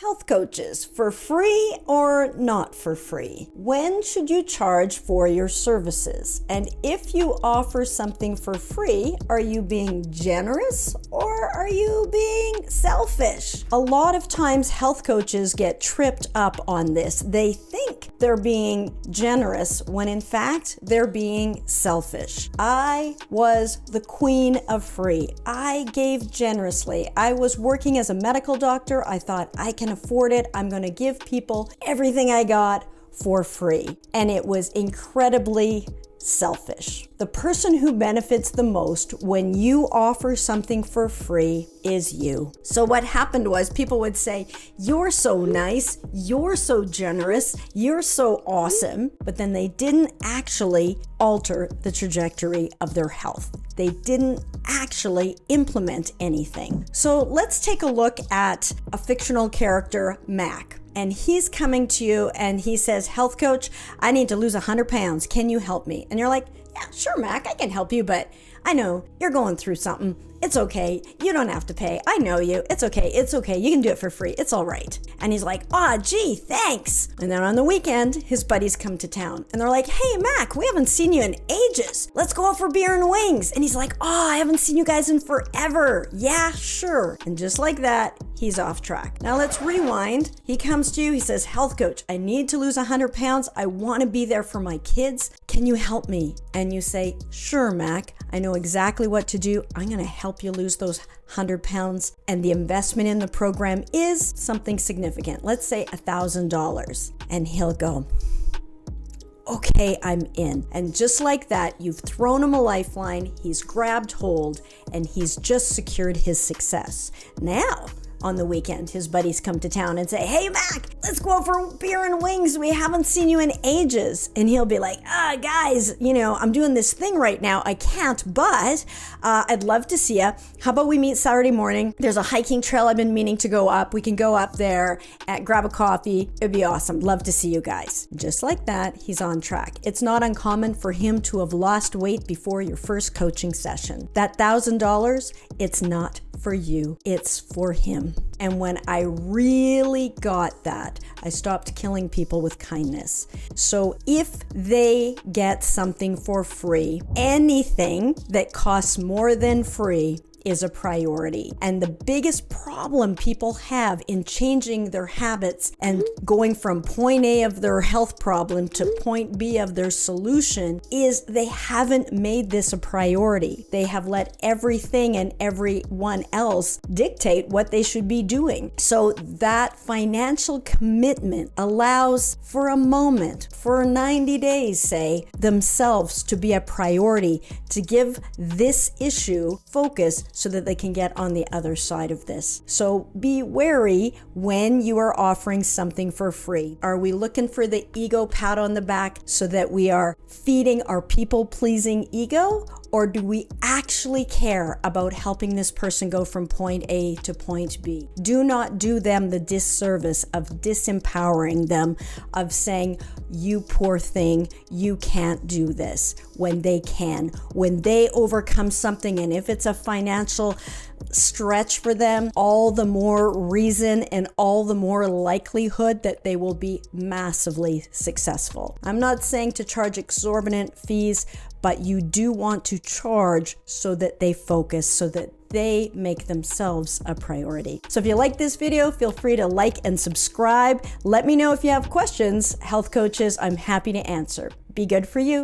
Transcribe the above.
Health coaches, for free or not for free? When should you charge for your services? And if you offer something for free, are you being generous or are you being selfish? A lot of times health coaches get tripped up on this. They think they're being generous when in fact they're being selfish. I was the queen of free. I gave generously. I was working as a medical doctor. I thought I can afford it. I'm going to give people everything I got for free. And it was incredibly selfish. The person who benefits the most when you offer something for free is you. So what happened was people would say, "You're so nice, you're so generous, you're so awesome," but then they didn't actually alter the trajectory of their health. They didn't actually implement anything. So let's take a look at a fictional character, Mac. And he's coming to you and he says, "Health coach, I need to lose 100 pounds. Can you help me?" And you're like, "Yeah, sure, Mac, I can help you, but I know you're going through something. It's okay. You don't have to pay. I know you. It's okay. It's okay. You can do it for free. It's all right." And he's like, "Ah, gee, thanks." And then on the weekend, his buddies come to town and they're like, "Hey, Mac, we haven't seen you in ages. Let's go out for beer and wings." And he's like, "Oh, I haven't seen you guys in forever." "Yeah, sure." And just like that, he's off track. Now let's rewind. He comes to you. He says, "Health coach, I need to lose 100 pounds. I want to be there for my kids. Can you help me?" And you say, "Sure, Mac. I know exactly what to do. I'm going to help you lose those 100 pounds. And the investment in the program is something significant. Let's say $1,000. And he'll go, "Okay, I'm in." And just like that, you've thrown him a lifeline. He's grabbed hold and he's just secured his success. Now, on the weekend, his buddies come to town and say, "Hey, Mac, let's go out for beer and wings. We haven't seen you in ages." And he'll be like, "Guys, I'm doing this thing right now. I can't, but I'd love to see you. How about we meet Saturday morning? There's a hiking trail I've been meaning to go up. We can go up there and grab a coffee. It'd be awesome. Love to see you guys." Just like that, he's on track. It's not uncommon for him to have lost weight before your first coaching session. That $1,000, it's not for you, it's for him. And when I really got that, I stopped killing people with kindness. So if they get something for free, anything that costs more than free is a priority. And the biggest problem people have in changing their habits and going from point A of their health problem to point B of their solution is they haven't made this a priority. They have let everything and everyone else dictate what they should be doing. So that financial commitment allows for a moment, for 90 days, say, themselves to be a priority, to give this issue focus so that they can get on the other side of this. So be wary when you are offering something for free. Are we looking for the ego pat on the back so that we are feeding our people-pleasing ego? Or do we actually care about helping this person go from point A to point B? Do not do them the disservice of disempowering them, of saying, "You poor thing, you can't do this," when they can. When they overcome something, and if it's a financial stretch for them, all the more reason and all the more likelihood that they will be massively successful. I'm not saying to charge exorbitant fees, but you do want to charge so that they focus, so that they make themselves a priority. So if you like this video, feel free to like and subscribe. Let me know if you have questions. Health coaches, I'm happy to answer. Be good for you.